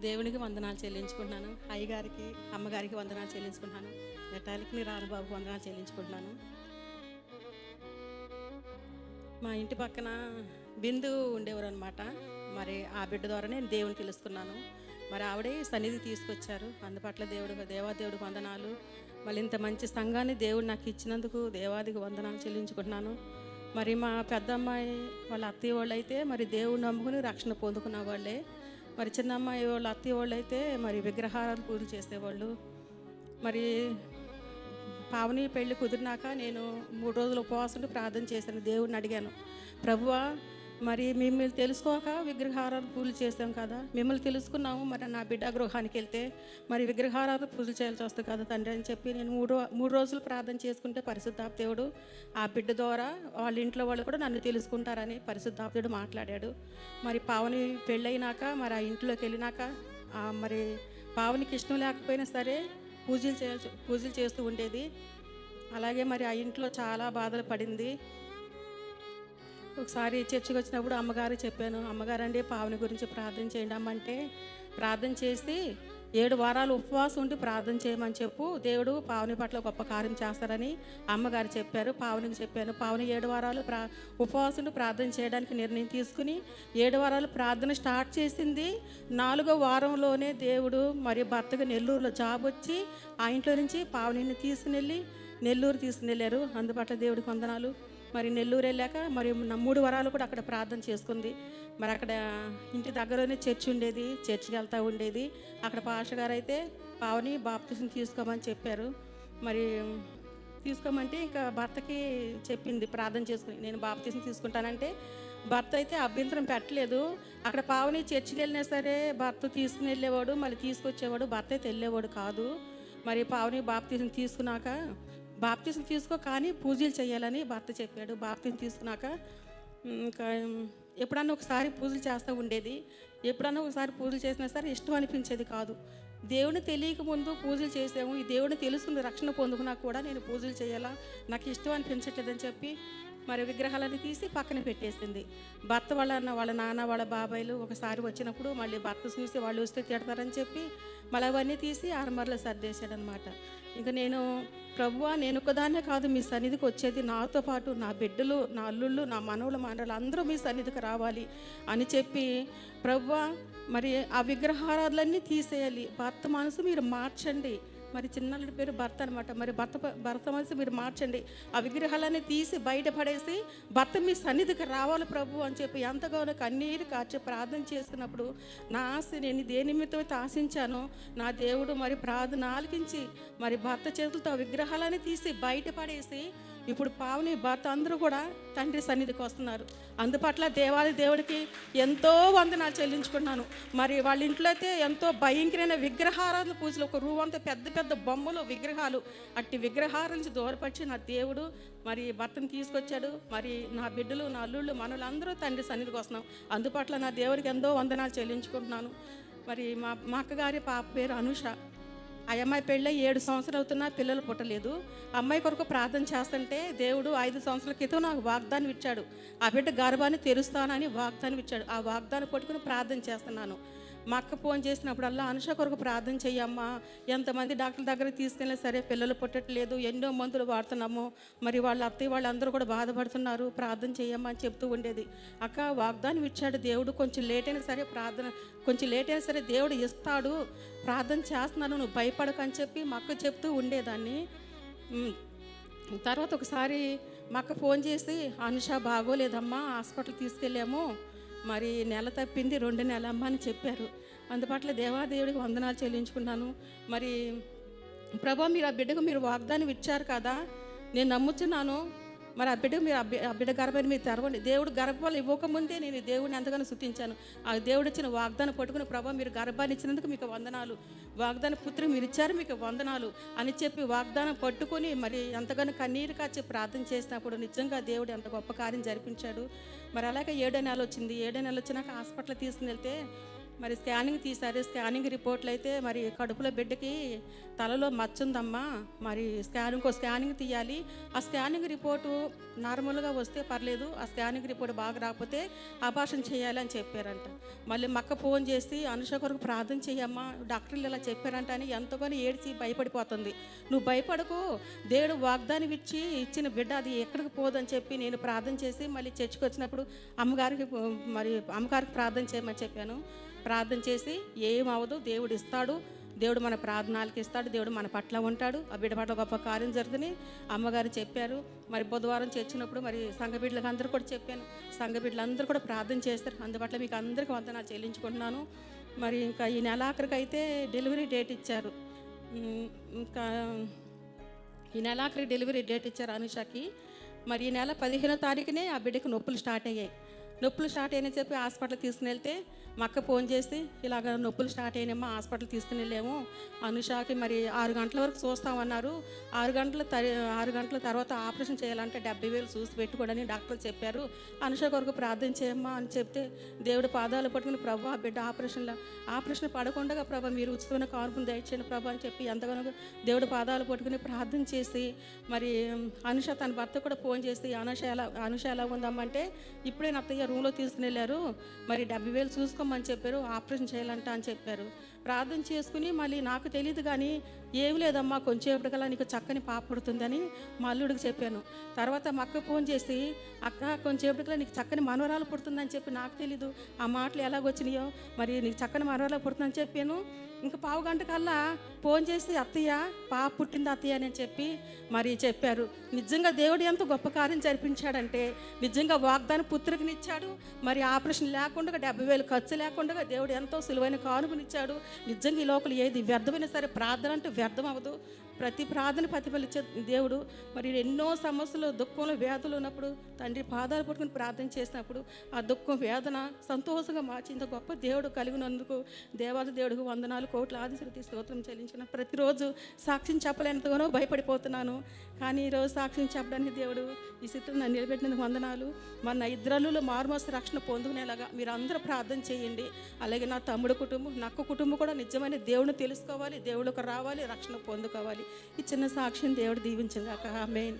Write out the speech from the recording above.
దేవునికి వందనాలు చెల్లించుకుంటున్నాను. అయ్యగారికి, అమ్మగారికి వందనాలు చెల్లించుకుంటున్నాను. నెట్టాలికి రానుబాబుకి వందనాలు చెల్లించుకుంటున్నాను. మా ఇంటి పక్కన బిందు ఉండేవారు అనమాట. మరి ఆ బిడ్డ ద్వారా నేను దేవుని తెలుసుకున్నాను. మరి ఆవిడే సన్నిధి తీసుకొచ్చారు. అందుపట్ల దేవాదేవుడికి వందనాలు. మళ్ళీ ఇంత మంచి సంఘాన్ని దేవుడు నాకు ఇచ్చినందుకు దేవాదికి వందనాలు చెల్లించుకుంటున్నాను. మరి మా పెద్ద అమ్మాయి వాళ్ళ అత్తయ్య వాళ్ళు అయితే మరి దేవుడిని నమ్ముకుని రక్షణ పొందుకున్న వాళ్ళే. మరి చిన్న అమ్మాయి వాళ్ళ అత్తయ్య వాళ్ళు అయితే మరి విగ్రహారాలు పూజలు చేసేవాళ్ళు. మరి పావని పెళ్ళి కుదిరినాక నేను 3 రోజులు ఉపవాసం ప్రార్థన చేశాను. దేవుడిని అడిగాను, ప్రభువా మరి మిమ్మల్ని తెలుసుకోక విగ్రహారాలు పూజలు చేసాం కదా, మిమ్మల్ని తెలుసుకున్నాము, మరి నా బిడ్డ గృహానికి వెళ్తే మరి విగ్రహారాలు పూజలు చేయాల్సి వస్తుంది కదా తండ్రి అని చెప్పి నేను 3 రోజులు ప్రార్థన చేసుకుంటే పరిశుద్ధాత్ముడు ఆ బిడ్డ ద్వారా వాళ్ళ ఇంట్లో వాళ్ళు కూడా నన్ను తెలుసుకుంటారని పరిశుద్ధాత్ముడు మాట్లాడాడు. మరి పావని పెళ్ళైనాక మరి ఆ ఇంట్లోకి వెళ్ళినాక మరి పావనికి ఇష్టం లేకపోయినా సరే పూజలు చేస్తూ ఉండేది. అలాగే మరి ఆ ఇంట్లో చాలా బాధలు పడింది. ఒకసారి చర్చికి వచ్చినప్పుడు అమ్మగారు చెప్పాను, అమ్మగారండి పావని గురించి ప్రార్థన చేయండి అమ్మంటే, ప్రార్థన చేసి 7 వారాలు ఉపవాసం ఉండి ప్రార్థన చేయమని చెప్పు, దేవుడు పావని పట్ల గొప్ప కార్యం చేస్తారని అమ్మగారు చెప్పారు. పావనికి చెప్పాను. పావని 7 వారాలు ఉపవాసం ఉండి ప్రార్థన చేయడానికి నిర్ణయం తీసుకుని 7 వారాలు ప్రార్థన స్టార్ట్ చేసింది. 4వ వారంలోనే దేవుడు మరి భర్తకు నెల్లూరులో జాబ్ వచ్చి ఆ ఇంట్లో నుంచి పావనిని నెల్లూరు తీసుకుని అందుపట్ల దేవుడికి వందనాలు. మరి నెల్లూరు వెళ్ళాక మరి 3 వారాలు కూడా అక్కడ ప్రార్థన చేసుకుంది. మరి అక్కడ ఇంటి దగ్గరనే చర్చి ఉండేది, చర్చికి వెళ్తూ ఉండేది. అక్కడ పాస్టర్ గారు అయితే పావని బాప్తిసం తీసుకోమని చెప్పారు. మరి తీసుకోమంటే ఇంకా భర్తకి చెప్పింది ప్రార్థన చేసుకుని, నేను బాప్తిసం తీసుకుంటానంటే భర్త అయితే అభ్యంతరం పెట్టలేదు. అక్కడ పావని చర్చికి వెళ్ళినా సరే భర్త తీసుకుని వెళ్ళేవాడు, మళ్ళీ తీసుకొచ్చేవాడు. భర్త అయితే వెళ్ళేవాడు కాదు. మరి పావని బాప్తిసం తీసుకున్నాక బాప్తిసం తీసుకో కానీ పూజలు చేయాలని భర్త చెప్పాడు. బాప్తిసం తీసుకున్నాక ఇంకా ఎప్పుడన్నా ఒకసారి పూజలు చేస్తూ ఉండేది. ఎప్పుడన్నా ఒకసారి పూజలు చేసినా సరే ఇష్టం అనిపించేది కాదు. దేవుని తెలియక ముందు పూజలు చేసాము, ఈ దేవుని తెలుసుకుని రక్షణ పొందుకున్నా కూడా నేను పూజలు చేయాలా, నాకు ఇష్టం అనిపించట్లేదని చెప్పి మరి విగ్రహాలని తీసి పక్కన పెట్టేసింది. భర్త వాళ్ళ నాన్న వాళ్ళ బాబాయిలు ఒకసారి వచ్చినప్పుడు మళ్ళీ భర్త చూసి వాళ్ళు వస్తే తిడతారని చెప్పి మళ్ళీ అవన్నీ తీసి ఆరుమరలో సర్దేశాడనమాట. ఇంకా నేను ప్రభువా నేను ఒక్కదాన్నే కాదు మీ సన్నిధికి వచ్చేది, నాతో పాటు నా బిడ్డలు, నా అల్లుళ్ళు, నా మనవలు అందరూ మీ సన్నిధికి రావాలి అని చెప్పి, ప్రభువా మరి ఆ విగ్రహారాధులన్నీ తీసేయాలి, భర్త మనసు మీరు మార్చండి. మరి చిన్నల్లుడి పేరు భర్త అనమాట. మరి భర్త మనసు మీరు మార్చండి, ఆ విగ్రహాలన్నీ తీసి బయటపడేసి భర్త మీ సన్నిధికి రావాలి ప్రభు అని చెప్పి ఎంతగానో కన్నీరు కార్చి ప్రార్థన చేసుకున్నప్పుడు నా ఆశ నేను దేని నిమిత్తమైతే ఆశించానో నా దేవుడు మరి ప్రార్థన ఆలకించి మరి భర్త చేతులతో ఆ విగ్రహాలన్నీ తీసి బయటపడేసి ఇప్పుడు పావని భర్త అందరూ కూడా తండ్రి సన్నిధికి వస్తున్నారు. అందుపట్ల దేవుడికి ఎంతో వందనాలు చెల్లించుకుంటున్నాను. మరి వాళ్ళ ఇంట్లో అయితే ఎంతో భయంకరమైన విగ్రహారాధన పూజలు, ఒక రూమ్ అంతా పెద్ద పెద్ద బొమ్మలు విగ్రహాలు, అట్టి విగ్రహాల నుంచి దూరపరిచి నా దేవుడు మరి భర్తను తీసుకొచ్చాడు. మరి నా బిడ్డలు, నా అల్లుళ్ళు, మనలు అందరూ తండ్రి సన్నిధికి వస్తున్నాం. అందుపట్ల నా దేవుడికి ఎంతో వందనాలు చెల్లించుకుంటున్నాను. మరి మా అక్కగారి పాప పేరు అనుష. ఆ అమ్మాయి పెళ్ళి 7 సంవత్సరాలు అవుతున్నా పిల్లలు పుట్టలేదు. అమ్మాయి కొరకు ప్రార్థన చేస్తుంటే దేవుడు 5 సంవత్సరాల క్రితం నాకు వాగ్దానం ఇచ్చాడు, ఆ బిడ్డ గర్భాన్ని తెరుస్తానని వాగ్దానం ఇచ్చాడు. ఆ వాగ్దానం పట్టుకుని ప్రార్థన చేస్తున్నాను. మా అక్క ఫోన్ చేసినప్పుడల్లా అనుష కొరకు ప్రార్థన చెయ్యమ్మా, ఎంతమంది డాక్టర్ దగ్గరికి తీసుకెళ్ళినా సరే పిల్లలు పుట్టట్లేదు, ఎన్నో మందులు వాడుతున్నాము, మరి వాళ్ళ అత్తయ్య వాళ్ళందరూ కూడా బాధపడుతున్నారు, ప్రార్థన చెయ్యమ్మా అని చెప్తూ ఉండేది. అక్క వాగ్దానం ఇచ్చాడు దేవుడు, కొంచెం లేట్ అయినా సరే దేవుడు ఇస్తాడు, ప్రార్థన చేస్తున్నాను, నువ్వు భయపడకు అని చెప్పి మా అక్క చెప్తూ ఉండేదాన్ని. తర్వాత ఒకసారి మా అక్క ఫోన్ చేసి అనుష బాగోలేదమ్మా, హాస్పిటల్ తీసుకెళ్ళాము, మరి నెల తప్పింది, 2 నెలలమ్మ అని చెప్పారు. అందుపట్ల దేవాదేవుడికి వందనాలు చెల్లించుకున్నాను. మరి ప్రభా మీరు ఆ బిడ్డకు మీరు వాగ్దానం ఇచ్చారు కదా, నేను నమ్ముతున్నాను, మరి ఆ బిడ్డ గర్భాన్ని మీరు తెరవండి. దేవుడు గర్భాలు ఇవ్వకముందే నేను దేవుడిని ఎంతగానో స్తుతించాను. ఆ దేవుడు ఇచ్చిన వాగ్దానం పట్టుకుని ప్రభా మీరు గర్భాన్ని ఇచ్చినందుకు మీకు వందనాలు, వాగ్దాన పుత్రి మీరు ఇచ్చారు మీకు వందనాలు అని చెప్పి వాగ్దానం పట్టుకొని మరి ఎంతగానో కన్నీరు కాచి ప్రార్థన చేసినప్పుడు నిజంగా దేవుడు ఎంత గొప్ప కార్యం జరిపించాడు. మరి అలాగే 7వ నెల వచ్చింది. 7వ నెల వచ్చినాక హాస్పిటల్ తీసుకుని వెళ్తే మరి స్కానింగ్ తీశారు. స్కానింగ్ రిపోర్ట్లు అయితే మరి కడుపులో బిడ్డకి తలలో మచ్చ ఉందమ్మా, మరి స్కానింగ్ తీయాలి. ఆ స్కానింగ్ రిపోర్టు నార్మల్గా వస్తే పర్లేదు, ఆ స్కానింగ్ రిపోర్ట్ బాగా రాకపోతే ఆపరేషన్ చేయాలని చెప్పారంట. మళ్ళీ మక్క ఫోన్ చేసి అనుష కొరకు ప్రార్థన చేయమ్మా, డాక్టర్లు ఇలా చెప్పారంట అని ఎంతగానో ఏడ్చి భయపడిపోతుంది. నువ్వు భయపడకు, దేవుడు వాగ్దానం ఇచ్చిన బిడ్డ అది ఎక్కడికి పోదని చెప్పి నేను ప్రార్థన చేసి మళ్ళీ చర్చికి వచ్చినప్పుడు అమ్మగారికి ప్రార్థన చేయమని చెప్పాను. ప్రార్థన చేసి ఏమవదు, దేవుడు ఇస్తాడు, దేవుడు మన ప్రార్థనలకి ఇస్తాడు, దేవుడు మన పట్ల ఉంటాడు, ఆ బిడ్డ పట్ల గొప్ప కార్యం జరుగుతుంది అమ్మగారు చెప్పారు. మరి బుధవారం చర్చినప్పుడు మరి సంఘ బిడ్డలకు అందరూ కూడా చెప్పాను. సంఘ బిడ్డలందరూ కూడా ప్రార్థన చేస్తారు. అందువల్ల మీకు అందరికీ వందనాలు చెల్లించుకుంటున్నాను. మరి ఇంకా ఈ నెలాఖరికి అయితే డెలివరీ డేట్ ఇచ్చారు. ఇంకా ఈ నెలాఖరికి డెలివరీ డేట్ ఇచ్చారు అనుషకి. మరి ఈ నెల 15వ తారీఖునే ఆ బిడ్డకు నొప్పులు స్టార్ట్ అయ్యాయి. నొప్పులు స్టార్ట్ అయినా చెప్పి హాస్పిటల్కి తీసుకుని వెళ్తే మా అక్క ఫోన్ చేసి ఇలాగ నొప్పులు స్టార్ట్ అయినామా, హాస్పిటల్కి తీసుకుని వెళ్ళాము, అనుషాకి మరి 6 గంటల వరకు చూస్తామన్నారు, 6 గంటల తర్వాత ఆపరేషన్ చేయాలంటే 70,000 చూసి పెట్టుకోడని డాక్టర్లు చెప్పారు, అనుష కొరకు ప్రార్థన చేయమ్మా అని చెప్తే దేవుడు పాదాలు పట్టుకుని ప్రభు ఆ బిడ్డ ఆపరేషన్ పడకుండా ప్రభు మీరు ఉచితమైన కానుకను దయచేయండి ప్రభు అని చెప్పి ఎంతగానో దేవుడు పాదాలు పట్టుకుని ప్రార్థన చేసి మరి అనుష తన భర్త కూడా ఫోన్ చేసి అనుష ఎలా ఉందమ్మంటే ఇప్పుడే నా అత్తయ్య రూమ్లో తీసుకుని వెళ్ళారు, మరి 70,000 చూసుకోమని చెప్పారు, ఆపరేషన్ చేయాలంట అని చెప్పారు. ప్రార్థన చేసుకుని మళ్ళీ నాకు తెలియదు కానీ ఏమి లేదమ్మా కొంచెంసేపటికల్లా నీకు చక్కని పాప పుడుతుందని మా అల్లుడికి చెప్పాను. తర్వాత మా అక్క ఫోన్ చేసి అక్క కొంచెంసేపటికల్లా నీకు చక్కని మనవరాలు పుడుతుందని చెప్పి నాకు తెలీదు ఆ మాటలు ఎలాగొచ్చినాయో, మరి నీకు చక్కని మనవరాలు పుడుతుందని చెప్పాను. ఇంకా పావు గంట కల్లా ఫోన్ చేసి అత్తయ్య పాప పుట్టింది అత్తయ్య అని చెప్పి మరి చెప్పారు. నిజంగా దేవుడు ఎంత గొప్ప కార్యం జరిపించాడంటే నిజంగా వాగ్దాన పుత్రికనిచ్చాడు, మరి ఆపరేషన్ లేకుండా 70,000 ఖర్చు లేకుండా దేవుడు ఎంతో సులువైన కానుకనిచ్చాడు. నిజంగా ఈ లోపల ఏది వ్యర్థమైనా సరే ప్రార్థన అంటే వ్యర్థం అవ్వదు. ప్రతి ప్రార్థన ప్రతిఫలించే దేవుడు. మరి ఎన్నో సమస్యలు దుఃఖంలో వేదనలు ఉన్నప్పుడు తండ్రి పాదాలు పట్టుకుని ప్రార్థన చేసినప్పుడు ఆ దుఃఖం వేదన సంతోషంగా మార్చి ఇంత గొప్ప దేవుడు కలిగినందుకు దేవాది దేవుడికి వందనాలు కోట్ల ఆదిశక్తి స్తోత్రం చెల్లించిన. ప్రతిరోజు సాక్ష్యం చెప్పలేనంతగానో భయపడిపోతున్నాను, కానీ ఈరోజు సాక్ష్యం చెప్పడానికి దేవుడు ఈ స్థితిలో నన్ను నిలబెట్టినందుకు వందనాలు. మన ఇద్దరులో మారుమోస రక్షణ పొందుకునేలాగా మీరు అందరూ ప్రార్థన చేయండి. అలాగే నా తమ్ముడు కుటుంబం, నక్క కుటుంబం కూడా నిజమైన దేవుని తెలుసుకోవాలి, దేవుడికి రావాలి, రక్షణ పొందుకోవాలి. ఈ చిన్న సాక్ష్యం దేవుడు దీవించిందాక. ఆమేన్.